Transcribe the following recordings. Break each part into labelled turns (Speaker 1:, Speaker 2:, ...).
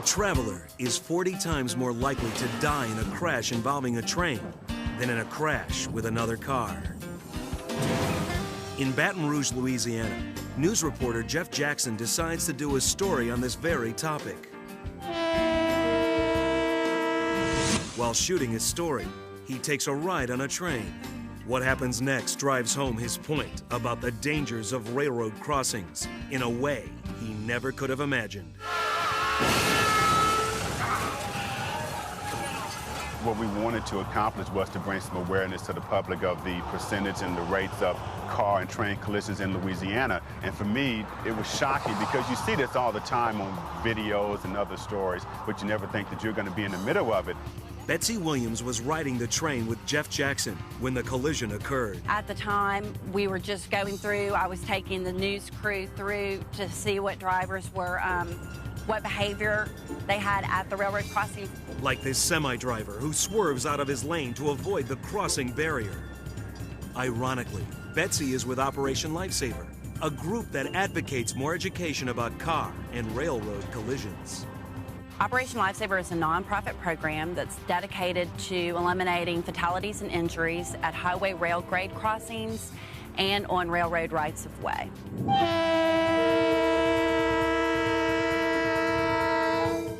Speaker 1: traveler is 40 times more likely to die in a crash involving a train than in a crash with another car. In Baton Rouge, Louisiana, news reporter Jeff Jackson decides to do a story on this very topic. While shooting his story, he takes a ride on a train. What happens next drives home his point about the dangers of railroad crossings in a way he never could have imagined.
Speaker 2: What we wanted to accomplish was to bring some awareness to the public of the percentage and the rates of car and train collisions in Louisiana. And for me, it was shocking because you see this all the time on videos and other stories, but you never think that you're going to be in the middle of it.
Speaker 1: Betsy Williams was riding the train with Jeff Jackson when the collision occurred.
Speaker 3: At the time, we were just going through. I was taking the news crew through to see what drivers were, what behavior they had at the railroad crossing.
Speaker 1: Like this semi-driver who swerves out of his lane to avoid the crossing barrier. Ironically, Betsy is with Operation Lifesaver, a group that advocates more education about car and railroad collisions.
Speaker 3: Operation Lifesaver is a nonprofit program that's dedicated to eliminating fatalities and injuries at highway rail grade crossings and on railroad rights of way.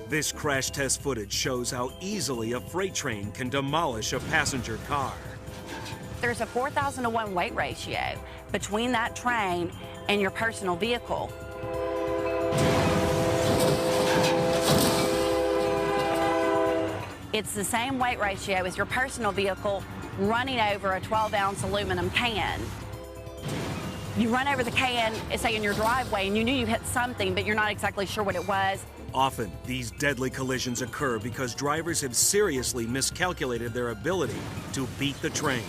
Speaker 1: This crash test footage shows how easily a freight train can demolish a passenger car.
Speaker 3: There's a 4,000 to 1 weight ratio between that train and your personal vehicle. It's the same weight ratio as your personal vehicle running over a 12-ounce aluminum can. You run over the can, say in your driveway, and you knew you hit something, but you're not exactly sure what it was.
Speaker 1: Often, these deadly collisions occur because drivers have seriously miscalculated their ability to beat the train.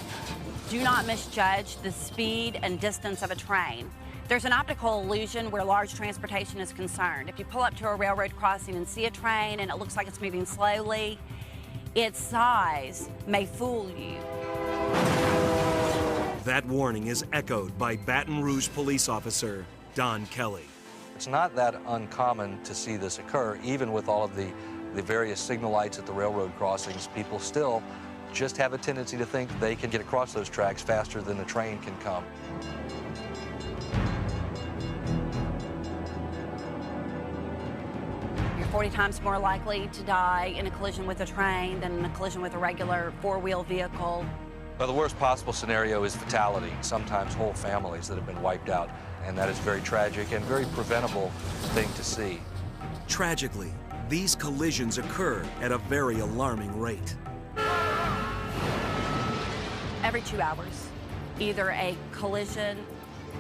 Speaker 3: Do not misjudge the speed and distance of a train. There's an optical illusion where large transportation is concerned. If you pull up to a railroad crossing and see a train and it looks like it's moving slowly, its size may fool you.
Speaker 1: That warning is echoed by Baton Rouge police officer Don Kelly.
Speaker 4: It's not that uncommon to see this occur, even with all of the various signal lights at the railroad crossings. People still just have a tendency to think they can get across those tracks faster than the train can come.
Speaker 3: You're 40 times more likely to die in a collision with a train than in a collision with a regular four-wheel vehicle.
Speaker 4: Well, the worst possible scenario is fatality, sometimes whole families that have been wiped out, and that is very tragic and very preventable thing to see.
Speaker 1: Tragically, these collisions occur at a very alarming rate.
Speaker 3: Every 2 hours, either a collision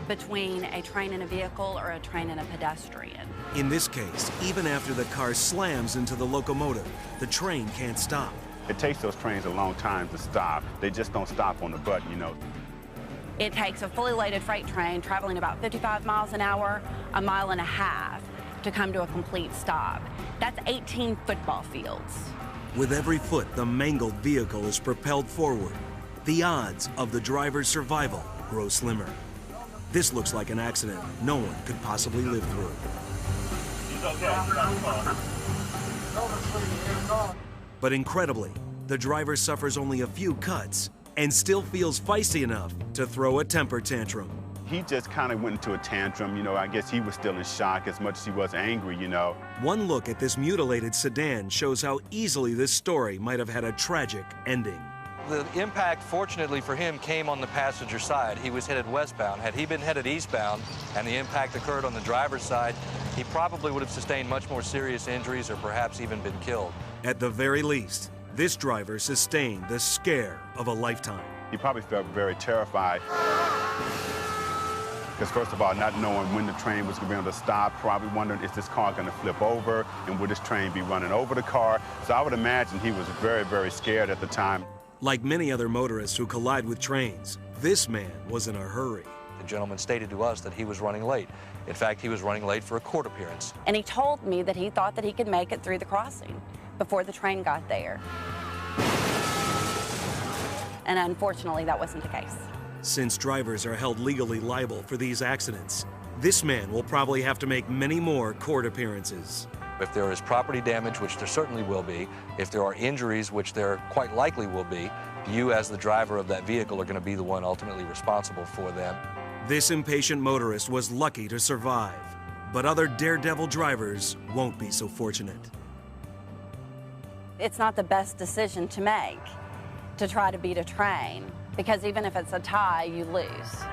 Speaker 3: between a train and a vehicle or a train and a pedestrian.
Speaker 1: In this case, even after the car slams into the locomotive, the train can't stop.
Speaker 2: It takes those trains a long time to stop. They just don't stop on the button, you know.
Speaker 3: It takes a fully loaded freight train traveling about 55 miles an hour, 1.5 miles, to come to a complete stop. That's 18 football fields.
Speaker 1: With every foot the mangled vehicle is propelled forward, the odds of the driver's survival grow slimmer. This looks like an accident no one could possibly live through. But incredibly, the driver suffers only a few cuts and still feels feisty enough to throw a temper tantrum.
Speaker 2: He just kind of went into a tantrum, you know. I guess he was still in shock as much as he was angry, you know.
Speaker 1: One look at this mutilated sedan shows how easily this story might have had a tragic ending.
Speaker 4: The impact, fortunately for him, came on the passenger side. He was headed westbound. Had he been headed eastbound and the impact occurred on the driver's side, he probably would have sustained much more serious injuries or perhaps even been killed.
Speaker 1: At the very least, this driver sustained the scare of a lifetime.
Speaker 2: He probably felt very terrified. Because first of all, not knowing when the train was going to be able to stop, probably wondering, is this car going to flip over, and would this train be running over the car? So I would imagine he was very, very scared at the time.
Speaker 1: Like many other motorists who collide with trains, this man was in a hurry.
Speaker 4: The gentleman stated to us that he was running late. In fact, he was running late for a court appearance.
Speaker 3: And he told me that he thought that he could make it through the crossing before the train got there. And unfortunately, that wasn't the case.
Speaker 1: Since drivers are held legally liable for these accidents, This man will probably have to make many more court appearances.
Speaker 4: If there is property damage, which there certainly will be, if there are injuries, which there quite likely will be, you as the driver of that vehicle are going to be the one ultimately responsible for them.
Speaker 1: This impatient motorist was lucky to survive, but other daredevil drivers won't be so fortunate.
Speaker 3: It's not the best decision to make, to try to beat a train, because even if it's a tie, you lose.